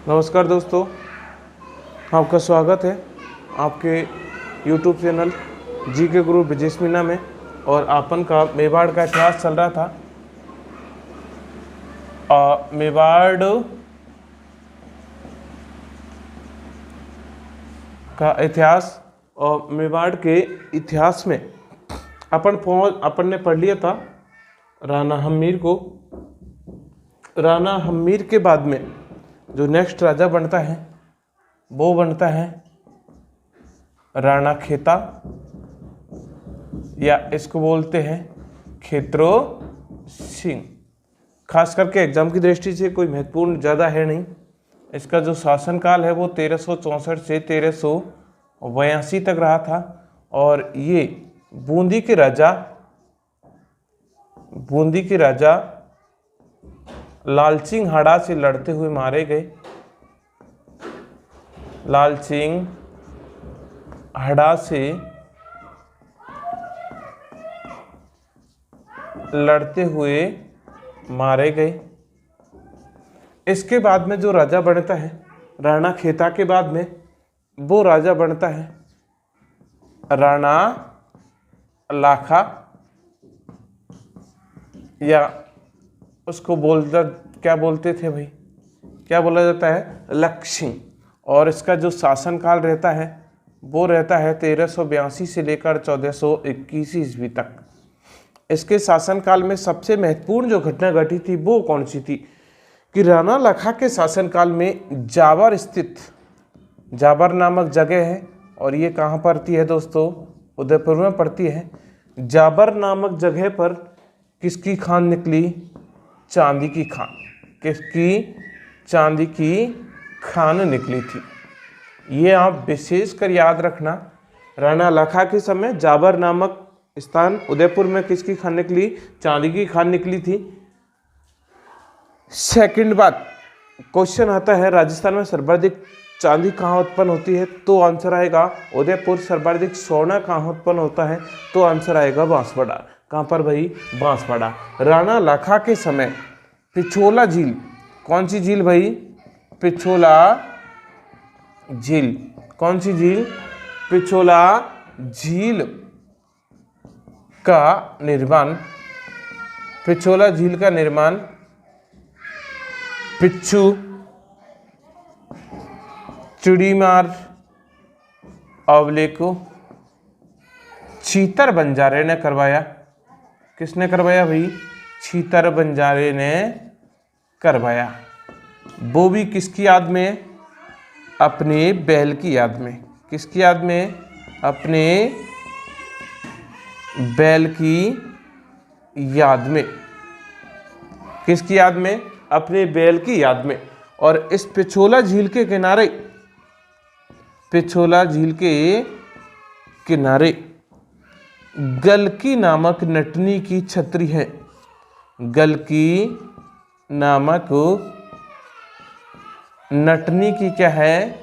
नमस्कार दोस्तों, आपका स्वागत है आपके YouTube चैनल जी के गुरु ब्रजेश मीना में। और आपन का मेवाड़ का इतिहास चल रहा था। मेवाड़ का इतिहास और मेवाड़ के इतिहास में अपन ने पढ़ लिया था राणा हम्मीर को। राणा हम्मीर के बाद में जो नेक्स्ट राजा बनता है वो बनता है राणा खेता, या इसको बोलते हैं खेत्रो सिंह। खास करके एग्जाम की दृष्टि से कोई महत्वपूर्ण ज़्यादा है नहीं। इसका जो शासनकाल है वो 1364 से 1382 तक रहा था। और ये बूंदी के राजा लाल सिंह हाड़ा से लड़ते हुए मारे गए। लाल सिंह हाड़ा से लड़ते हुए मारे गए। इसके बाद में जो राजा बनता है राणा खेता के बाद में वो राजा बनता है राणा लाखा, या उसको क्या बोलते थे भाई, क्या बोला जाता है, लक्ष्मी। और इसका जो शासनकाल रहता है वो रहता है 1382 से लेकर 1421 ईस्वी तक। इसके शासनकाल में सबसे महत्वपूर्ण जो घटना घटी थी वो कौन सी थी कि राणा लाखा के शासनकाल में जाबर नामक जगह है। और ये कहाँ पड़ती है दोस्तों, उदयपुर में पड़ती है। जाबर नामक जगह पर किसकी खान निकली, चांदी की खान। किसकी, चांदी की खान निकली थी। ये आप विशेष कर याद रखना। राणा लाखा के समय जाबर नामक स्थान उदयपुर में किसकी खान निकली, चांदी की खान निकली थी। सेकंड बात, क्वेश्चन आता है राजस्थान में सर्वाधिक चांदी कहाँ उत्पन्न होती है, तो आंसर आएगा उदयपुर। सर्वाधिक सोना कहाँ उत्पन्न होता है, तो आंसर आएगा बांसवाड़ा। कहाँ पर भाई, बांसवाड़ा। राणा लाखा के समय पिछोला झील, कौन सी झील भाई, पिछोला झील। कौन सी झील, पिछोला झील का निर्माण। पिछोला झील का निर्माण पिच्छू, चुड़ीमार, अवलेको, छीतर बंजारे ने करवाया। किसने करवाया भाई, छीतर बंजारे ने करवाया। वो भी किसकी याद में, अपने बैल की याद में। किसकी याद में, अपने बैल की याद में। किसकी याद में, अपने बैल की याद में। और इस पिछोला झील के किनारे, पिछोला झील के किनारे गलकी नामक नटनी की छतरी है। गलकी नामक नटनी की क्या है,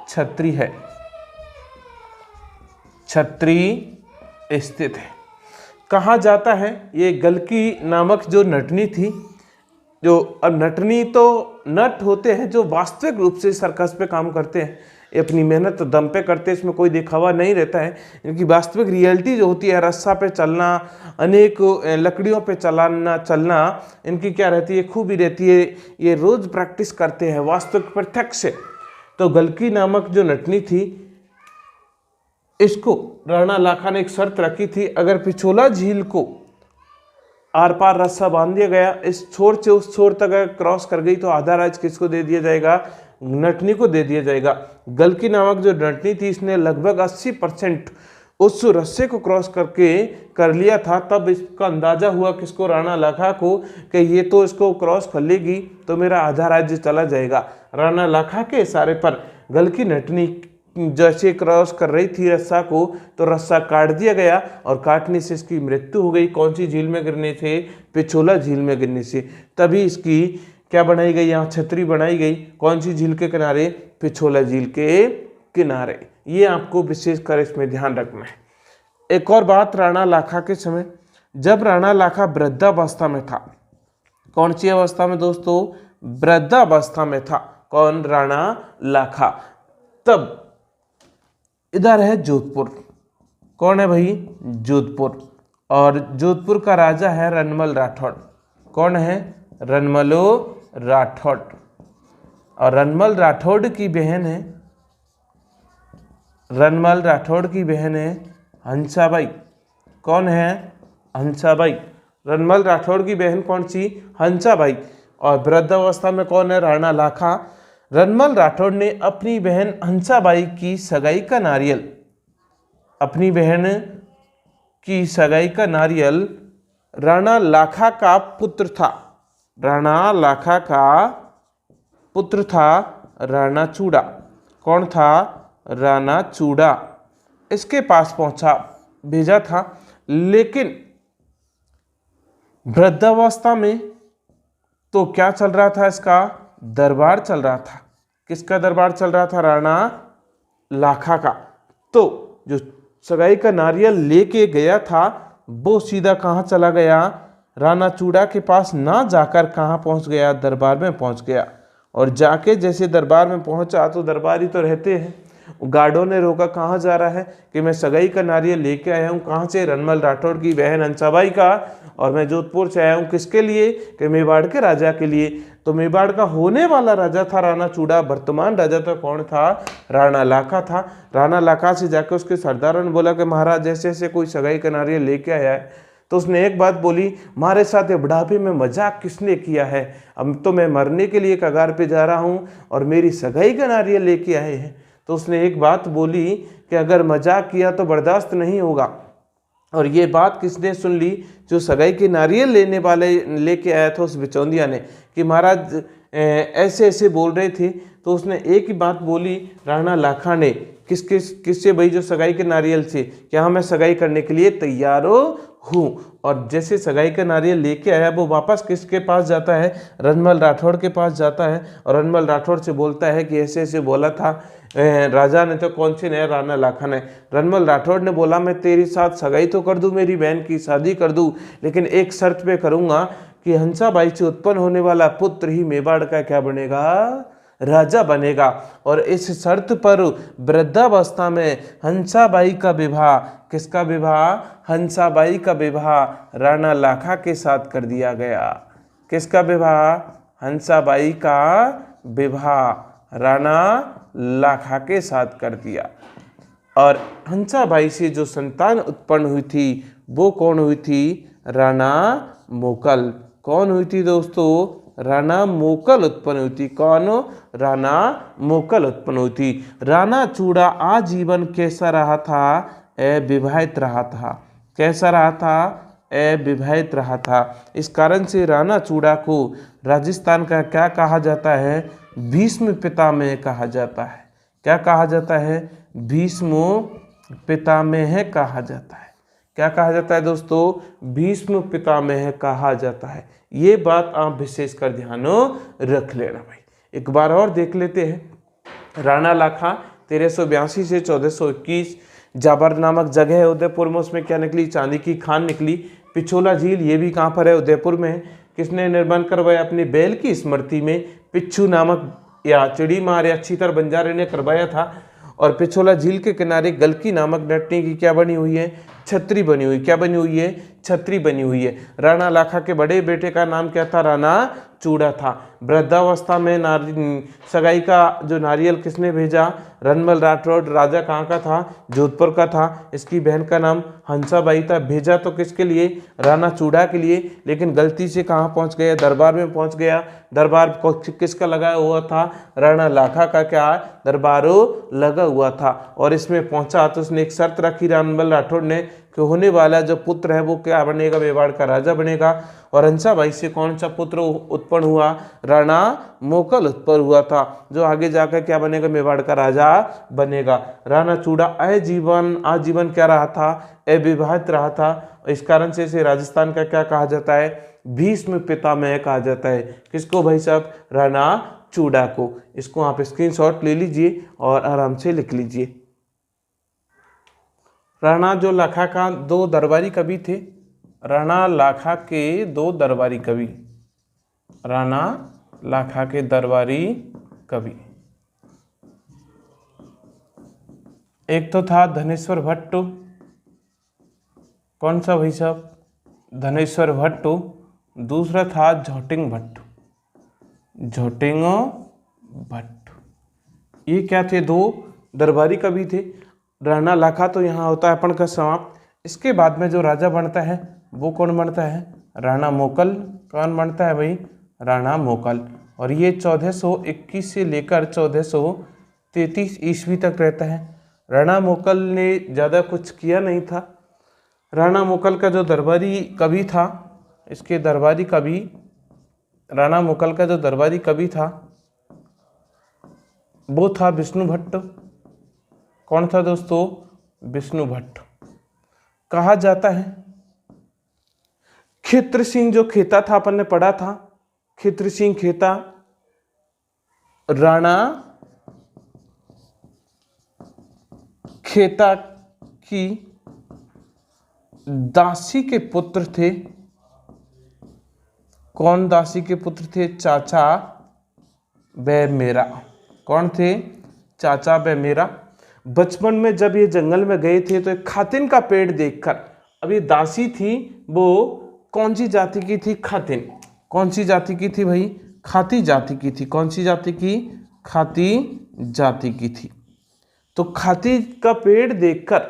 छतरी है। छतरी स्थित है। कहाँ जाता है ये गलकी नामक जो नटनी थी, जो नटनी तो नट होते हैं जो वास्तविक रूप से सर्कस पे काम करते हैं, अपनी मेहनत दम पे करते हैं, इसमें कोई दिखावा नहीं रहता है। इनकी वास्तविक रियलिटी जो होती है, रस्सा पे चलना, अनेक लकड़ियों पे चलना इनकी क्या रहती है, खूबी रहती है। ये रोज प्रैक्टिस करते हैं वास्तविक प्रत्यक्ष से। तो गलकी नामक जो नटनी थी, इसको राणा लाखा ने एक शर्त रखी थी, अगर पिछोला झील को आर पार रस्सा बांध दिया गया, इस छोर से उस छोर तक अगर क्रॉस कर गई तो आधा राज किसको दे दिया जाएगा, नटनी को दे दिया जाएगा। गलकी नामक जो नटनी थी, इसने लगभग 80% उस रस्से को क्रॉस करके कर लिया था। तब इसका अंदाजा हुआ किसको, राणा लाखा को, कि ये तो इसको क्रॉस कर लेगी तो मेरा आधा राज्य चला जाएगा। राणा लाखा के इशारे पर गलकी नटनी जैसे क्रॉस कर रही थी रस्सा को, तो रस्सा काट दिया गया और काटने से इसकी मृत्यु हो गई। कौन सी झील में गिरने से, पिछोला झील में गिरने से। तभी इसकी क्या बनाई गई, यहाँ छतरी बनाई गई। कौन सी झील के किनारे, पिछोला झील के किनारे। ये आपको विशेषकर इसमें ध्यान रखना है। एक और बात, राणा लाखा के समय जब राणा लाखा वृद्धावस्था में था, कौन सी अवस्था में दोस्तों, वृद्धावस्था में था। कौन? राणा लाखा। तब इधर है जोधपुर, कौन है भाई? जोधपुर। और जोधपुर का राजा है रणमल राठौड़। कौन है? रणमलो राठौड़। और रणमल राठौड़ की बहन है, रणमल राठौड़ की बहन है हंसाबाई। कौन है? हंसाबाई। रणमल राठौड़ की बहन कौन सी? हंसाबाई। और वृद्धावस्था में कौन है? राणा लाखा। रणमल राठौड़ ने अपनी बहन हंसाबाई की सगाई का नारियल, अपनी बहन की सगाई का नारियल राणा लाखा का पुत्र था, राणा लाखा का पुत्र था राणा चूड़ा। कौन था? राणा चूड़ा। इसके पास पहुंचा, भेजा था। लेकिन वृद्धावस्था में तो क्या चल रहा था? इसका दरबार चल रहा था। किसका दरबार चल रहा था? राणा लाखा का। तो जो सगाई का नारियल लेके गया था वो सीधा कहाँ चला गया? राणा चूड़ा के पास ना जाकर कहाँ पहुंच गया? दरबार में पहुंच गया। और जाके जैसे दरबार में पहुंचा तो दरबारी तो रहते हैं, गार्डों ने रोका, कहाँ जा रहा है? कि मैं सगाई का नारियल लेके आया हूँ। कहाँ से? रणमल राठौड़ की बहन हंसाबाई का। और मैं जोधपुर से आया हूँ। किसके लिए? कि मेवाड़ के राजा के लिए। तो मेवाड़ का होने वाला राजा था राणा चूड़ा, वर्तमान राजा तो कौन था? राणा लाखा था। राणा लाखा से जाकर उसके सरदारों ने बोला कि महाराज जैसे ऐसे कोई सगाई का नारियल लेके आया है। तो उसने एक बात बोली, हमारे साथ ये बुढ़ापे में मजाक किसने किया है? अब तो मैं मरने के लिए कगार पे जा रहा हूँ और मेरी सगाई का नारियल लेके आए हैं। तो उसने एक बात बोली कि अगर मजाक किया तो बर्दाश्त नहीं होगा। और ये बात किसने सुन ली? जो सगाई के नारियल लेने वाले लेके आया था उस बिचौंदिया ने, कि महाराज ऐसे ऐसे बोल रहे थे। तो उसने एक ही बात बोली राणा लाखा ने, किससे भाई? जो सगाई के नारियल से, कि हाँ मैं सगाई करने के लिए तैयार हूँ। और जैसे सगाई का नारियल लेके आया वो वापस किसके पास जाता है? रणमल राठौड़ के पास जाता है। और रणमल राठौड़ से बोलता है कि ऐसे ऐसे बोला था राजा ने। तो कौन से ने? राणा लाखा ने। रणमल राठौड़ ने बोला मैं तेरे साथ सगाई तो कर दूं, मेरी बहन की शादी कर दूं, लेकिन एक शर्त पे करूंगा कि हंसाबाई से उत्पन्न होने वाला पुत्र ही मेवाड़ का क्या बनेगा? राजा बनेगा। और इस शर्त पर वृद्धावस्था में हंसाबाई का विवाह, किसका विवाह? हंसाबाई का विवाह राणा लाखा के साथ कर दिया गया। किसका विवाह? हंसाबाई का विवाह राणा लाखा के साथ कर दिया। और हंसाबाई से जो संतान उत्पन्न हुई थी वो कौन हुई थी? राणा मोकल। कौन हुई थी दोस्तों? राणा मोकल उत्पन्न हुई थी। कौन? राणा मोकल उत्पन्न हुई थी। राणा चूड़ा आजीवन कैसा रहा था? अविवाहित रहा था। कैसा रहा था? अविवाहित रहा था। इस कारण से राणा चूड़ा को राजस्थान का क्या कहा जाता है? भीष्म पितामह कहा जाता है। क्या कहा जाता है? भीष्म पितामह कहा जाता है। क्या कहा जाता है दोस्तों? भीष्म पितामह कहा जाता है। ये बात आप विशेष कर ध्यान रख लेना भाई। एक बार और देख लेते हैं। राणा लाखा 1382 से 1421, जाबर नामक जगह है उदयपुर में, उसमें क्या निकली? चांदी की खान निकली। पिछोला झील, ये भी कहाँ पर है? उदयपुर में है। किसने निर्माण करवाया? अपनी बैल की स्मृति में पिच्छू नामक या चिड़ी मार या चीतर बंजारे ने करवाया था। और पिछोला झील के किनारे गलकी नामक नटनी की क्या बनी हुई है? छतरी बनी हुई। क्या बनी हुई है? छतरी बनी हुई है। राणा लाखा के बड़े बेटे का नाम क्या था? राणा चूड़ा था। वृद्धावस्था में सगाई का जो नारियल किसने भेजा? रणमल राठौड़। राजा कहाँ का था? जोधपुर का था। इसकी बहन का नाम हंसाबाई था। भेजा तो किसके लिए? राणा चूड़ा के लिए। लेकिन गलती से कहाँ पहुँच गया? दरबार में पहुँच गया। दरबार किसका लगा हुआ था? राणा लाखा का क्या दरबार लगा हुआ था। और इसमें पहुँचा तो उसने एक शर्त रखी रणमल राठौड़ ने कि होने वाला जो पुत्र है वो क्या बनेगा? मेवाड़ का राजा बनेगा। और हंसाबाई से कौन सा पुत्र उत्पन्न हुआ? राणा मोकल उत्पन्न हुआ था, जो आगे जाकर क्या बनेगा? मेवाड़ का राजा बनेगा। राणा चूड़ा आजीवन क्या रहा था? अविवाहित रहा था। इस कारण से इसे राजस्थान का क्या कहा जाता है? भीष्म पितामह कहा जाता है। किसको भाई साहब? राणा चूड़ा को। इसको आप स्क्रीनशॉट ले लीजिए और आराम से लिख लीजिए। राणा जो लाखा का दो दरबारी कवि थे, राणा लाखा के दो दरबारी कवि, राणा लाखा के दरबारी कवि। एक तो था धनेश्वर भट्ट, कौन सा भाई साहब, धनेश्वर भट्ट। दूसरा था झोटिंग भट्ट, झोटिंग भट्ट। ये क्या थे, दो दरबारी कवि थे। राणा लाखा तो यहाँ होता है अपन का समाप्त। इसके बाद में जो राजा बनता है वो कौन बनता है, राणा मोकल। कौन बनता है भाई, राणा मोकल। और ये 1421 से लेकर 1433 ईस्वी तक रहता है। राणा मोकल ने ज़्यादा कुछ किया नहीं था। राणा मोकल का जो दरबारी कवि था, इसके दरबारी कवि, राणा मोकल का जो दरबारी कवि था वो था विष्णु भट्ट। कौन था दोस्तों, विष्णु भट्ट। कहा जाता है क्षेत्र सिंह जो खेता था, अपन ने पढ़ा था, क्षेत्र सिंह खेता राणा खेता की दासी के पुत्र थे। कौन दासी के पुत्र थे, चाचा वे मेरा। कौन थे, चाचा वे मेरा। बचपन में जब ये जंगल में गए थे तो एक खातिन का पेड़ देखकर, अब ये दासी थी, वो कौन सी जाति की थी, खातिन। कौन सी जाति की थी भाई, खाती जाति की थी। कौन सी जाति की, खाती जाति की थी। तो खाती का पेड़ देखकर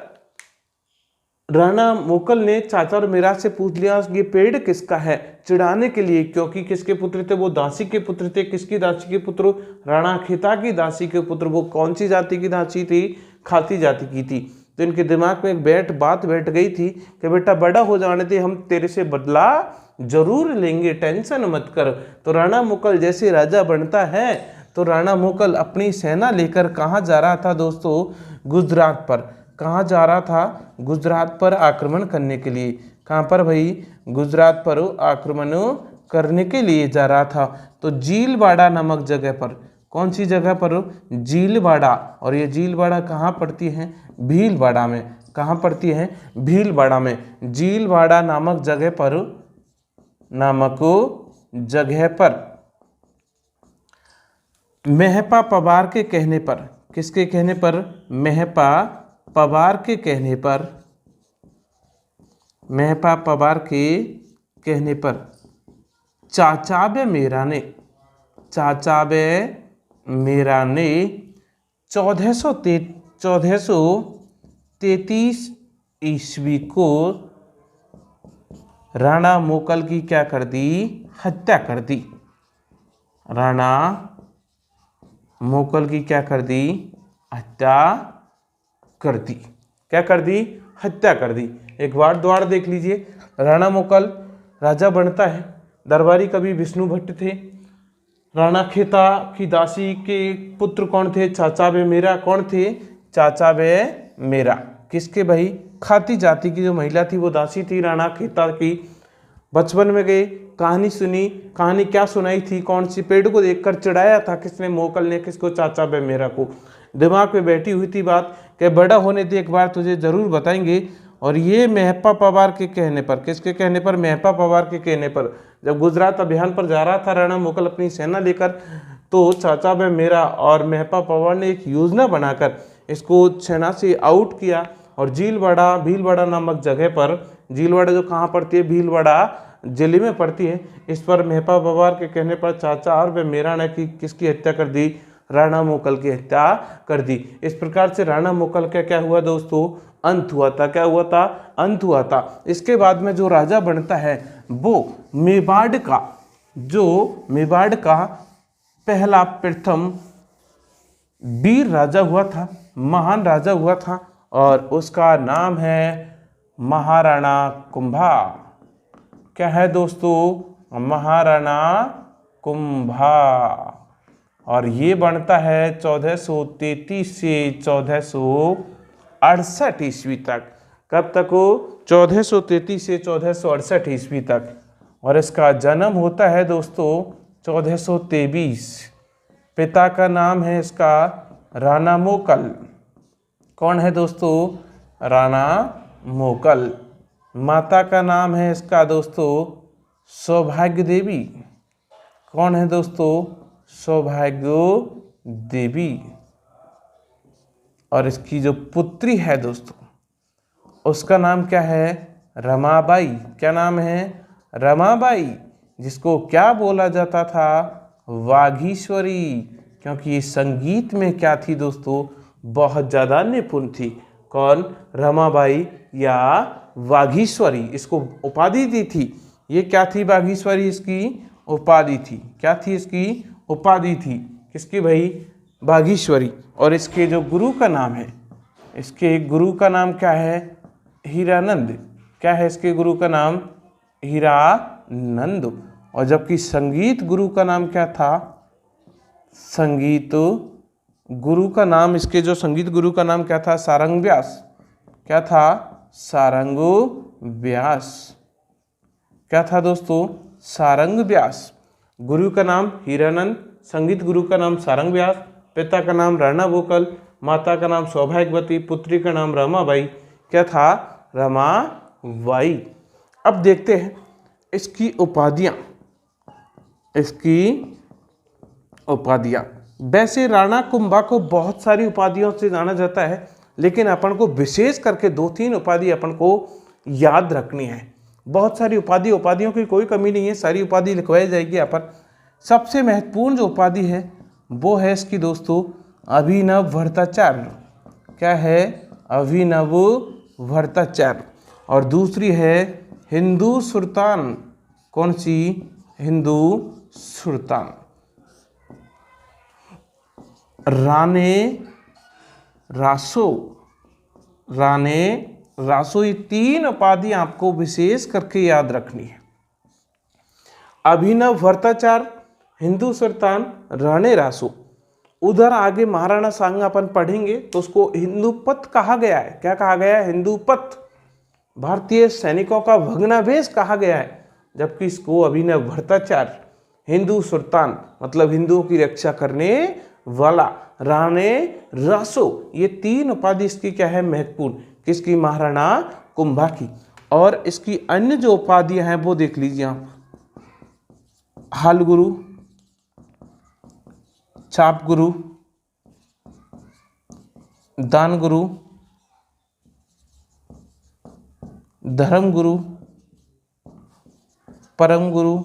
राणा मोकल ने चाचा और मीरा से पूछ लिया ये पेड़ किसका है, चिढ़ाने के लिए, क्योंकि किसके पुत्र थे वो, दासी के पुत्र थे। किसकी दासी के पुत्र, राणा खेता की दासी के पुत्र। वो कौन सी जाति की दासी थी, खाती जाति की थी। तो इनके दिमाग में एक बात बैठ गई थी कि बेटा बड़ा हो जाने दे, हम तेरे से बदला जरूर लेंगे, टेंशन मत कर। तो राणा मोकल जैसे राजा बनता है तो राणा मोकल अपनी सेना लेकर कहाँ जा रहा था दोस्तों, गुजरात पर। कहाँ जा रहा था, गुजरात पर आक्रमण करने के लिए। कहाँ पर भाई, गुजरात पर आक्रमण करने के लिए जा रहा था। तो जीलवाड़ा नामक जगह पर, कौन सी जगह पर, जीलवाड़ा। और ये जीलवाड़ा कहाँ पड़ती है, भीलवाड़ा में। कहाँ पड़ती है, भीलवाड़ा में। जीलवाड़ा नामक जगह पर मेहपा पवार के कहने पर, किसके कहने पर, मेहपा पवार के कहने पर, मेहपा पवार के कहने पर चाचा बे मेरा ने 1433 ईस्वी को राणा मोकल की क्या कर दी, हत्या कर दी। राणा मोकल की क्या कर दी, हत्या कर दी। क्या कर दी, हत्या कर दी। एक बार द्वार देख लीजिए। राणा मोकल राजा बनता है, दरबारी कवि विष्णु भट्ट थे। राणा खेता की दासी के पुत्र कौन थे, चाचा बे मेरा। कौन थे, चाचा बे मेरा। किसके भाई, खाती जाति की जो महिला थी वो दासी थी राणा खेता की। बचपन में गए, कहानी सुनी। कहानी क्या सुनाई थी, कौन सी, पेड़ को देखकर चिढ़ाया था किसने, मोकल ने। किसको, चाचा बे मेरा को। दिमाग में बैठी हुई थी बात कि बड़ा होने दे, एक बार तुझे जरूर बताएंगे। और ये मेहपा पवार के कहने पर, किसके कहने पर, मेहपा पवार के कहने पर, जब गुजरात अभियान पर जा रहा था राणा मोकल अपनी सेना लेकर, तो चाचा बे मेरा और मेहपा पवार ने एक योजना बनाकर इसको सेना से आउट किया। और भीलवाड़ा नामक जगह पर, भीलवाड़ा जो कहाँ पड़ती है, भीलवाड़ा जिले में पड़ती है। इस पर मेहपा पवार के कहने पर चाचा और वे मेरा ने किसकी हत्या कर दी, राणा मोकल की हत्या कर दी। इस प्रकार से राणा मोकल का क्या हुआ दोस्तों, अंत हुआ था। क्या हुआ था, अंत हुआ था। इसके बाद में जो राजा बनता है वो मेवाड़ का पहला प्रथम वीर राजा हुआ था, महान राजा हुआ था, और उसका नाम है महाराणा कुंभा। क्या है दोस्तों, महाराणा कुंभा। और ये बनता है 1433 से 1468 ईस्वी तक। कब तक हो, 1433 से 1468 ईस्वी तक। और इसका जन्म होता है दोस्तों 1423। पिता का नाम है इसका राणा मोकल। कौन है दोस्तों, राणा मोकल। माता का नाम है इसका दोस्तों सौभाग्य देवी। कौन है दोस्तों, सौभाग्य देवी। और इसकी जो पुत्री है दोस्तों, उसका नाम क्या है? रमाबाई। क्या नाम है? रमाबाई, जिसको क्या बोला जाता था? वागीश्वरी, क्योंकि ये संगीत में क्या थी दोस्तों? बहुत ज़्यादा निपुण थी। कौन? रमाबाई या वागीश्वरी, इसको उपाधि दी थी। ये क्या थी? वागीश्वरी इसकी उपाधि थी। क्या थी? इसकी उपाधि थी। किसकी भाई? वागीश्वरी। और इसके जो गुरु का नाम है, इसके गुरु का नाम क्या है? हीरानंद। क्या है इसके गुरु का नाम? हीरानंद। और जबकि संगीत गुरु का नाम क्या था? संगीत गुरु का नाम, इसके जो संगीत गुरु का नाम क्या था? सारंग व्यास। क्या था? सारंग व्यास। क्या था दोस्तों? सारंग व्यास। गुरु का नाम हीरानंद, संगीत गुरु का नाम सारंग व्यास, पिता का नाम राणा गोकल, माता का नाम सौभाग्यवती, पुत्री का नाम रमाबाई। क्या था? रमाबाई। अब देखते हैं इसकी उपाधियां। इसकी उपाधियां, वैसे राणा कुंभा को बहुत सारी उपाधियों से जाना जाता है, लेकिन अपन को विशेष करके 2-3 उपाधि अपन को याद रखनी है। बहुत सारी उपाधियों की कोई कमी नहीं है, सारी उपाधि लिखवाई जाएगी यहाँ पर। सबसे महत्वपूर्ण जो उपाधि है वो है इसकी दोस्तों अभिनव भट्टाचार्य। क्या है? अभिनव भट्टाचार्य। और दूसरी है हिंदू सुल्तान। कौन सी? हिंदू सुल्तान। राणे रासो। राणे रासो, ये 3 उपाधि आपको विशेष करके याद रखनी है। अभिनव भट्टाचार्य, हिंदू सुल्तान, राणे रासो। उधर आगे महाराणा सांगा अपन पढ़ेंगे तो उसको हिंदूपत कहा गया है। क्या कहा गया है? हिंदूपत। भारतीय सैनिकों का भग्नावेश कहा गया है। जबकि इसको अभिनव भट्टाचार्य, हिंदू सुल्तान मतलब हिंदुओं की रक्षा करने वाला, राणे रासो, ये 3 उपाधि इसकी क्या है? महत्वपूर्ण। किसकी? महाराणा कुंभा की। और इसकी अन्य जो उपाधियां हैं वो देख लीजिए आप। हाल गुरु, चाप गुरु, दान गुरु, धर्म गुरु, परम गुरु,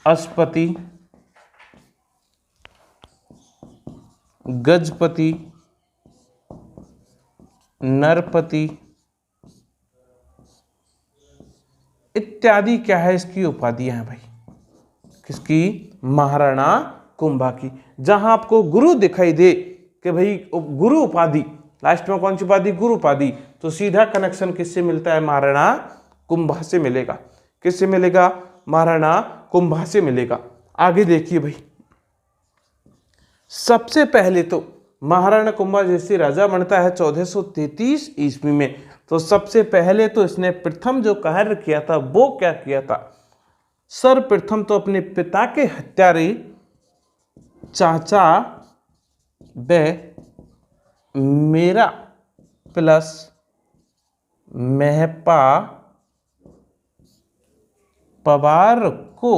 अशपति, गजपति, नरपति इत्यादि क्या है? इसकी उपाधियां हैं भाई। किसकी? महाराणा कुंभा की। जहां आपको गुरु दिखाई दे कि भाई गुरु उपाधि, लास्ट में कौन सी उपाधि? गुरु उपाधि, तो सीधा कनेक्शन किससे मिलता है? महाराणा कुंभा से मिलेगा। किससे मिलेगा? महाराणा कुंभा से मिलेगा। आगे देखिए भाई, सबसे पहले तो महाराणा कुंभा जैसे राजा बनता है 1433 ईस्वी में, तो सबसे पहले तो इसने प्रथम जो कार्य किया था वो क्या किया था? सर्वप्रथम तो अपने पिता के हत्यारे चाचा व मेरा प्लस महपा पवार को,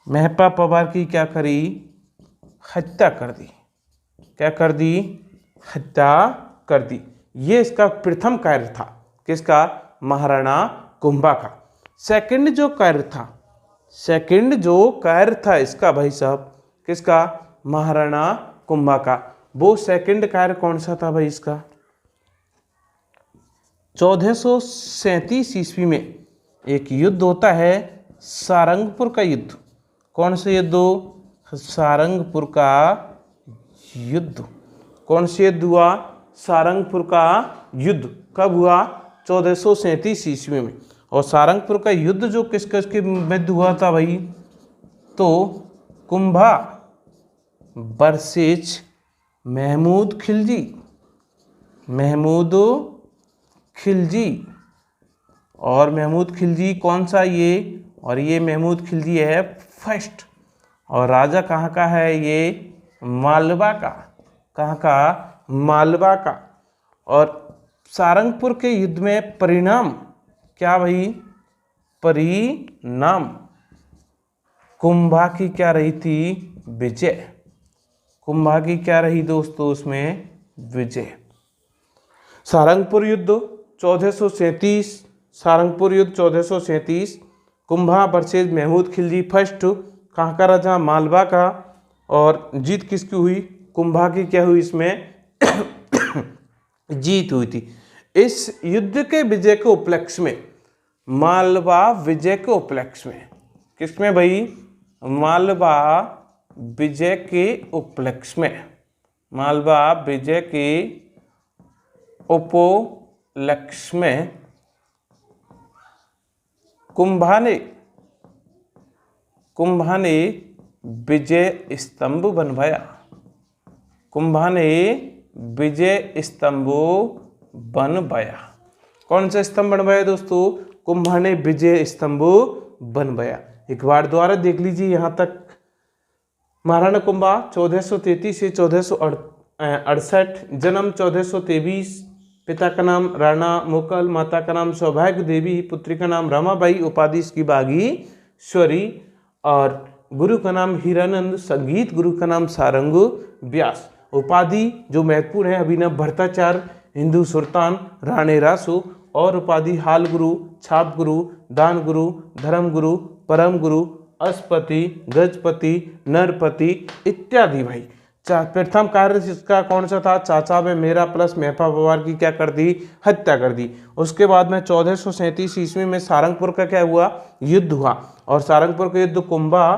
महपा पवार की क्या करी? हत्या कर दी। क्या कर दी? हत्या कर दी। ये इसका प्रथम कार्य था। किसका? महाराणा कुंभा का। सेकंड जो कार्य था इसका भाई साहब, किसका? महाराणा कुंभा का। वो सेकंड कार्य कौन सा था भाई इसका? 1437 ईस्वी में एक युद्ध होता है, सारंगपुर का युद्ध। कौन सा युद्ध? सारंगपुर का युद्ध। कौन सा युद्ध हुआ? सारंगपुर का युद्ध। कब हुआ? 1437 ईस्वी में। और सारंगपुर का युद्ध जो किस के मध्य हुआ था भाई? तो कुंभा वर्सेज महमूद खिलजी। महमूद खिलजी। और महमूद खिलजी कौन सा? ये, और ये महमूद खिलजी है फर्स्ट। और राजा कहाँ का है? ये मालवा का। कहाँ का? मालवा का। और सारंगपुर के युद्ध में परिणाम क्या भाई, परिणाम कुंभा की क्या रही थी, विजय। कुंभा की क्या रही दोस्तों उसमें, विजय। सारंगपुर युद्ध 1437, सारंगपुर युद्ध 1437, कुंभा वर्सेज महमूद खिलजी फर्स्ट, कहाँ का राजा, मालवा का। और जीत किसकी हुई, कुंभा की क्या हुई इसमें जीत हुई थी। इस युद्ध के विजय के उपलक्ष्य में, मालवा विजय के उपलक्ष्य में, किसमें भाई, मालवा विजय के उपलक्ष्य में, मालवा विजय के उपलक्ष्य में कुंभा ने विजय स्तंभ बनवाया। कुंभा ने विजय स्तंभ बनवाया। कौन सा स्तंभ बनवाया दोस्तों, कुंभा ने विजय स्तंभ बनवाया। एक बार दोबारा देख लीजिए यहाँ तक। महाराणा कुंभा 1433 से 1468, जन्म 1423, पिता का नाम राणा मोकल, माता का नाम सौभाग्य देवी, पुत्री का नाम रमाबाई, उपाधि इसकी बागीश्वरी, और गुरु का नाम हीरानंद, संगीत गुरु का नाम सारंग व्यास। उपाधि जो महत्वपूर्ण है, अभिनव भट्टाचार्य, हिंदू सुल्तान, राणे रासो, और उपाधि हाल गुरु, छाप गुरु, दान गुरु, धर्म गुरु, परम गुरु, अस्पति, गजपति, नरपति इत्यादि। भाई प्रथम कार्य इसका कौन सा था, चाचा में मेरा प्लस मेहपा पवार की क्या कर दी, हत्या कर दी। उसके बाद में 1437 ईस्वी में सारंगपुर का क्या हुआ, युद्ध हुआ। और सारंगपुर के युद्ध कुंभा,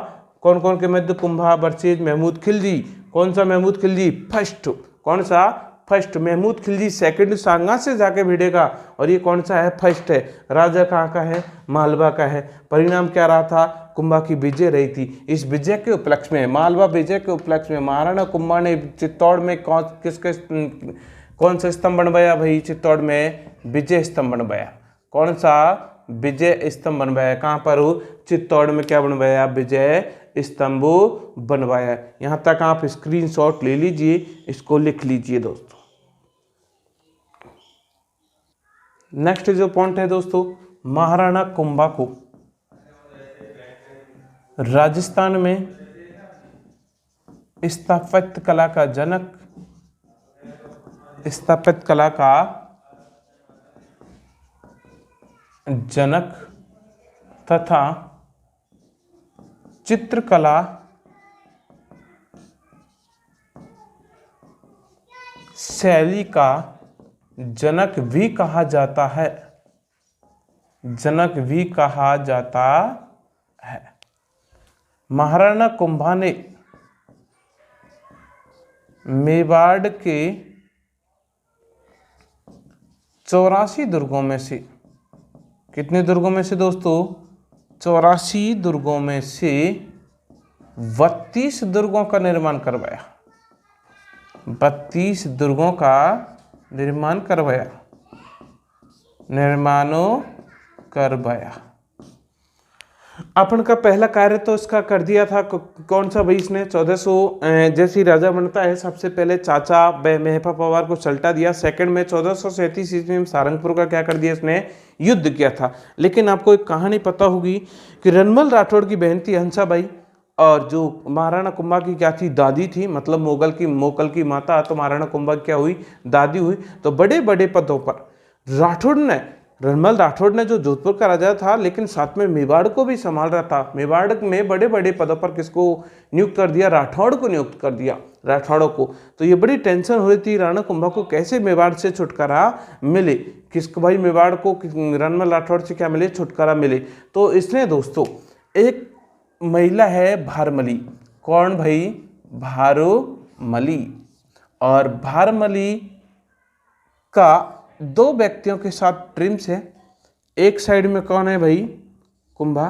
कौन कौन के मध्य, कुंभा वर्सेज महमूद खिलजी। कौन सा महमूद खिलजी, फर्स्ट। कौन सा, फर्स्ट। महमूद खिलजी सेकंड सांगा से जाके भिड़ेगा, और ये कौन सा है, फर्स्ट है। राजा कहाँ का है, मालवा का है। परिणाम क्या रहा था, कुंभा की विजय रही थी। इस विजय के उपलक्ष्य में, मालवा विजय के उपलक्ष्य में महाराणा कुंभा ने चित्तौड़ में कौन सा स्तंभ बनवाया भाई, चित्तौड़ में विजय स्तंभ बनवाया। कौन सा, विजय स्तंभ बनवाया। कहाँ पर हो, चित्तौड़ में क्या बनवाया, विजय स्तंभ बनवाया। यहाँ तक आप स्क्रीनशॉट ले लीजिए, इसको लिख लीजिए दोस्तों। नेक्स्ट जो पॉइंट है दोस्तों, महाराणा कुंभा को राजस्थान में स्थापत्य कला का जनक, स्थापत्य कला का जनक तथा चित्रकला शैली का जनक भी कहा जाता है, जनक भी कहा जाता है। महाराणा कुंभा ने मेवाड़ के 84 दुर्गों में से, कितने दुर्गों में से दोस्तों, 84 दुर्गों में से 32 दुर्गों का निर्माण करवाया। 32 दुर्गों का निर्माण करवाया, निर्माणों करवाया। अपन का पहला कार्य तो इसका कर दिया था, कौन सा भाई, इसने 1400 जैसे ही राजा बनता है सबसे पहले चाचा मेहपा पवार को सल्टा दिया। सेकंड में 1437 ईस्वी में सारंगपुर का क्या कर दिया, इसने युद्ध किया था। लेकिन आपको एक कहानी पता होगी कि रणमल राठौड़ की बहन थी हंसाबाई, और जो महाराणा कुंभा की क्या थी, दादी थी, मतलब मोकल की माता, तो महाराणा कुंभा क्या हुई, दादी हुई। तो बड़े बड़े पदों पर रणमल राठौड़ ने जो जोधपुर का राजा था, लेकिन साथ में मेवाड़ को भी संभाल रहा था। मेवाड़ में बड़े बड़े पदों पर किसको नियुक्त कर दिया, राठौड़ को नियुक्त कर दिया, राठौड़ों को। तो ये बड़ी टेंशन हो रही थी राणा कुंभा को, कैसे मेवाड़ से छुटकारा मिले, किसको भाई, मेवाड़ को रणमल राठौड़ से क्या मिले, छुटकारा मिले। तो इसने दोस्तों एक महिला है भारमली, कौन भाई, भारमली, और भारमली का 2 व्यक्तियों के साथ ट्रिम्स है। एक साइड में कौन है भाई, कुंभा,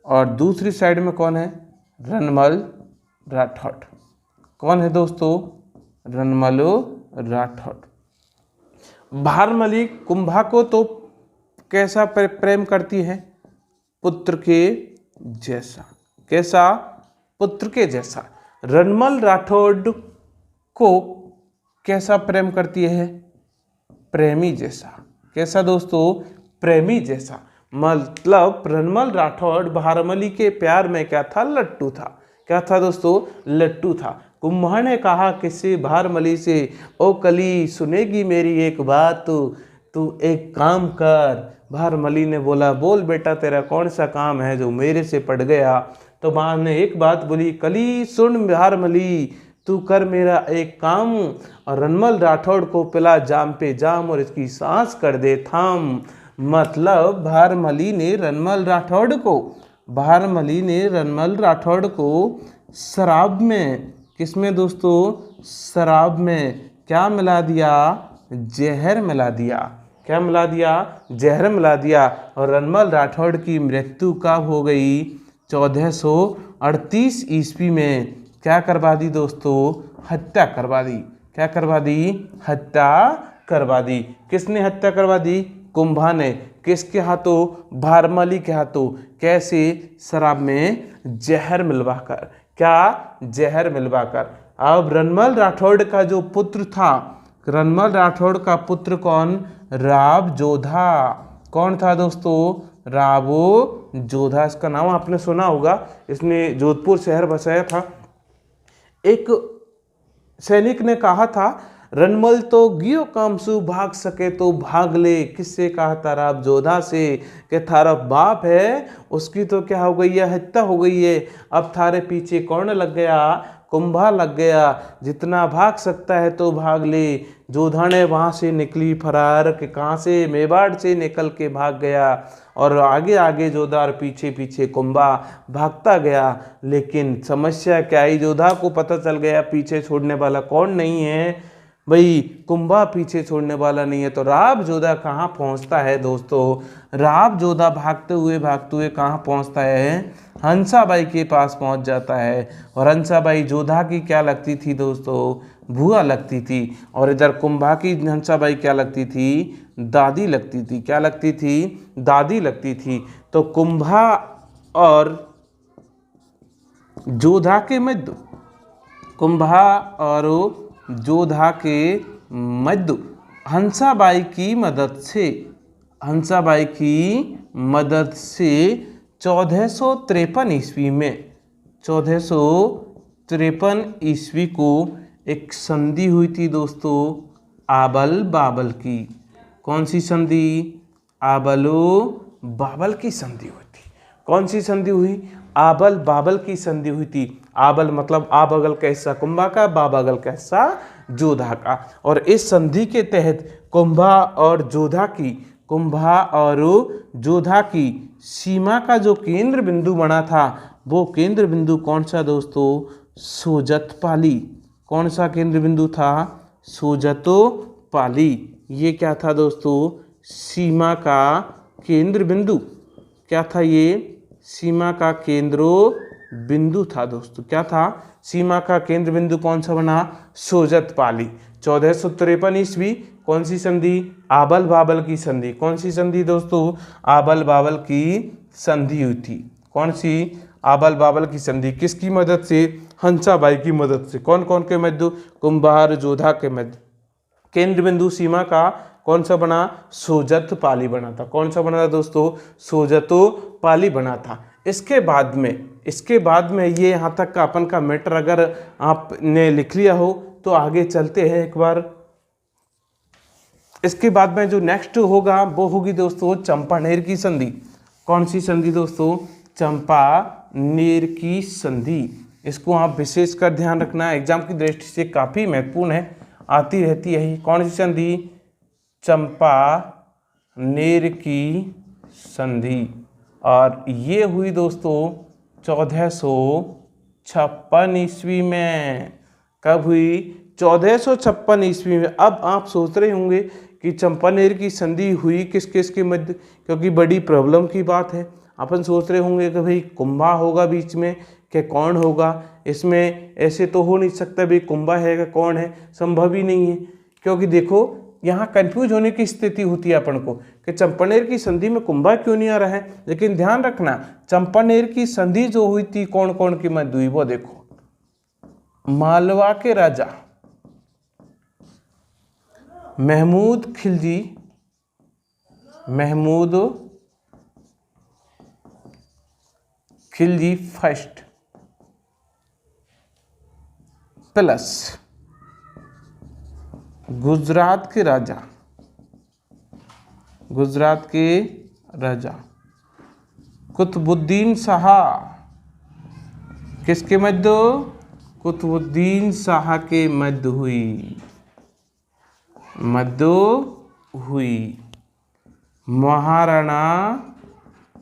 और दूसरी साइड में कौन है, रणमल राठौड़। कौन है दोस्तों, रणमल राठौड़। भारमली कुंभा को तो कैसा प्रेम करती है, पुत्र के जैसा। कैसा, पुत्र के जैसा। रणमल राठौड़ को कैसा प्रेम करती है, प्रेमी जैसा। कैसा दोस्तों? प्रेमी जैसा। मतलब रणमल राठौड़ भारमली के प्यार में क्या था? लट्टू था। क्या था दोस्तों? लट्टू था। कुम्हार ने कहा किससे? भारमली से, ओ कली सुनेगी मेरी एक बात, तू एक काम कर। भारमली ने बोला, बोल बेटा तेरा कौन सा काम है जो मेरे से पड़ गया? तो माँ ने एक बात बोली, कली सुन भारमली, तू कर मेरा एक काम, और रणमल राठौड़ को पिला जाम पे जाम और इसकी सांस कर दे थाम। मतलब भारमली ने रणमल राठौड़ को शराब में, किसमें दोस्तों? शराब में क्या मिला दिया? जहर मिला दिया। क्या मिला दिया? जहर मिला दिया। और रणमल राठौड़ की मृत्यु कब हो गई? 1438 ईस्वी में। क्या करवा दी दोस्तों? हत्या करवा दी। क्या करवा दी? हत्या करवा दी। किसने हत्या करवा दी? कुंभा ने। किसके हाथों? भारमली के हाथों। कैसे? शराब में जहर मिलवाकर। क्या? जहर मिलवाकर। अब रणमल राठौड़ का जो पुत्र था, रणमल राठौड़ का पुत्र कौन? राव जोधा। कौन था दोस्तों? रावो जोधा। इसका नाम आपने सुना होगा, इसने जोधपुर शहर बसाया था। एक सैनिक ने कहा था, रणमल तो गियो कामसू, भाग सके तो भाग ले। किससे कहा था? राव जोधा से। कि थारा बाप है उसकी तो क्या हो गई है? हत्या हो गई है। अब थारे पीछे कौन लग गया? कुंभा लग गया। जितना भाग सकता है तो भाग ले। जोधा ने वहाँ से निकली फरार, कि कहाँ से? मेवाड़ से निकल के भाग गया। और आगे आगे जोधा और पीछे पीछे कुंभा भागता गया। लेकिन समस्या क्या आई? जोधा को पता चल गया पीछे छोड़ने वाला कौन नहीं है भाई, कुंभा पीछे छोड़ने वाला नहीं है। तो राव जोधा कहाँ पहुँचता है दोस्तों? राव जोधा भागते हुए कहाँ पहुँचता है? हंसाबाई के पास पहुँच जाता है। और हंसाबाई जोधा की क्या लगती थी दोस्तों? बुआ लगती थी। और इधर कुंभा की हंसाबाई क्या लगती थी? दादी लगती थी। क्या लगती थी? दादी लगती थी। तो कुंभा और जोधा के मध्य, कुंभा और जोधा के मध्य हंसाबाई की मदद से 1453 ईस्वी में, 1453 ईस्वी को एक संधि हुई थी दोस्तों, आबल बाबल की। कौन सी संधि? आबलो बाबल की संधि हुई थी। कौन सी संधि हुई? आबल बाबल की संधि हुई थी। आबल मतलब आ बगल का हिस्सा कुंभा का, बा बगल का हिस्सा जोधा का। और इस संधि के तहत कुंभा और जोधा की सीमा का जो केंद्र बिंदु बना था, वो केंद्र बिंदु कौन सा दोस्तों? सोजतपाली। कौन सा केंद्र बिंदु था? सोजतपाली। ये क्या था दोस्तों? सीमा का केंद्र बिंदु। क्या था ये? सीमा का केंद्र बिंदु था दोस्तों। क्या था? सीमा का केंद्र बिंदु कौन सा बना? सोजतपाली। 1453 ईस्वी। कौन सी संधि? आबल बाबल की संधि। कौन सी संधि दोस्तों? आबल बाबल की संधि हुई थी। कौन सी? आबल बाबल की संधि। किसकी मदद से? हंसाबाई की मदद से। कौन कौन के मध्य? कुंभार जोधा के मध्य। केंद्र बिंदु सीमा का कौन सा बना? सोजतपाली बना था। कौन सा बना था दोस्तों? सोजतपाली बना था। इसके बाद में ये यहाँ तक का अपन का मैटर अगर आपने लिख लिया हो तो आगे चलते हैं एक बार। इसके बाद में जो नेक्स्ट होगा वो होगी दोस्तों चंपानेर की संधि। कौन सी संधि दोस्तों? चंपानेर की संधि। इसको आप विशेष कर ध्यान रखना, एग्जाम की दृष्टि से काफ़ी महत्वपूर्ण है, आती रहती है। कौन सी संधि? चंपानेर की संधि। और ये हुई दोस्तों 1456 ईस्वी में। कब हुई? 1456 ईस्वी में। अब आप सोच रहे होंगे कि चंपानेर की संधि हुई किस किस के मध्य, क्योंकि बड़ी प्रॉब्लम की बात है। अपन सोच रहे होंगे कि भाई कुंभा होगा बीच में, कि कौन होगा इसमें? ऐसे तो हो नहीं सकता भाई कुंभा है कि कौन है, संभव ही नहीं है। क्योंकि देखो यहाँ कंफ्यूज होने की स्थिति होती है अपन को कि चंपानेर की संधि में कुंभा क्यों नहीं आ रहा है। लेकिन ध्यान रखना, चंपानेर की संधि जो हुई थी कौन कौन की मध्य हुई वो देखो। महमूद खिलजी फर्स्ट प्लस गुजरात के राजा कुतुबुद्दीन शाह, किसके मध्य? कुतुबुद्दीन शाह के मध्य हुई महाराणा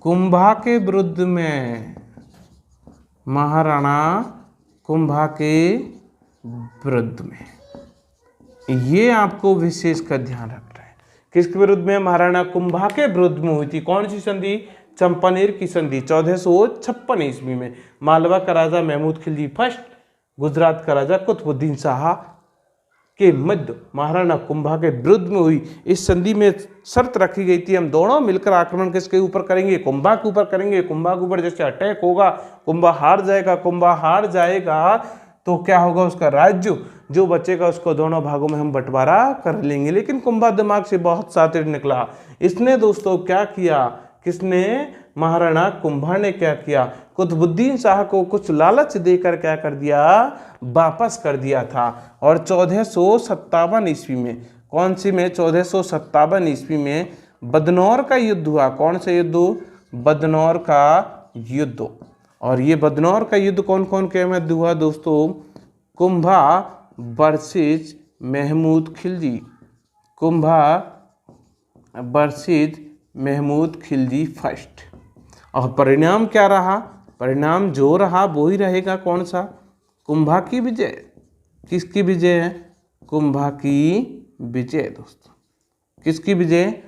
कुंभा के विरुद्ध में, ये आपको विशेष का ध्यान रखना है। किसके विरुद्ध में? महाराणा कुंभा के विरुद्ध में हुई थी। कौन सी संधि? चंपानेर की संधि 1456 ईस्वी में। मालवा का राजा महमूद खिलजी फर्स्ट, गुजरात का राजा कुतुबुद्दीन शाह के मध्य महाराणा कुंभा के विरुद्ध में हुई। इस संधि में शर्त रखी गई थी, हम दोनों मिलकर आक्रमण किसके ऊपर करेंगे? कुंभा के ऊपर करेंगे। कुंभा के ऊपर जैसे अटैक होगा, कुंभा हार जाएगा तो क्या होगा? उसका राज्य जो बचेगा उसको दोनों भागों में हम बंटवारा कर लेंगे। लेकिन कुंभा दिमाग से बहुत शातिर निकला। इसने दोस्तों क्या किया? किसने? महाराणा कुंभा ने क्या किया? कुतुबुद्दीन शाह को कुछ लालच देकर क्या कर दिया? वापस कर दिया था। और 1457 ईस्वी में, कौन सी में? 1457 ईस्वी में बदनौर का युद्ध हुआ। कौन सा युद्ध? बदनौर का युद्ध। और ये बदनौर का युद्ध कौन कौन के मध्य हुआ दोस्तों? Kumbha versus Mahmud Khilji first. और परिणाम क्या रहा? परिणाम जो रहा वो ही रहेगा। कौन सा? कुंभा की विजय। किसकी विजय है? कुंभा की विजय दोस्तों। किसकी विजय?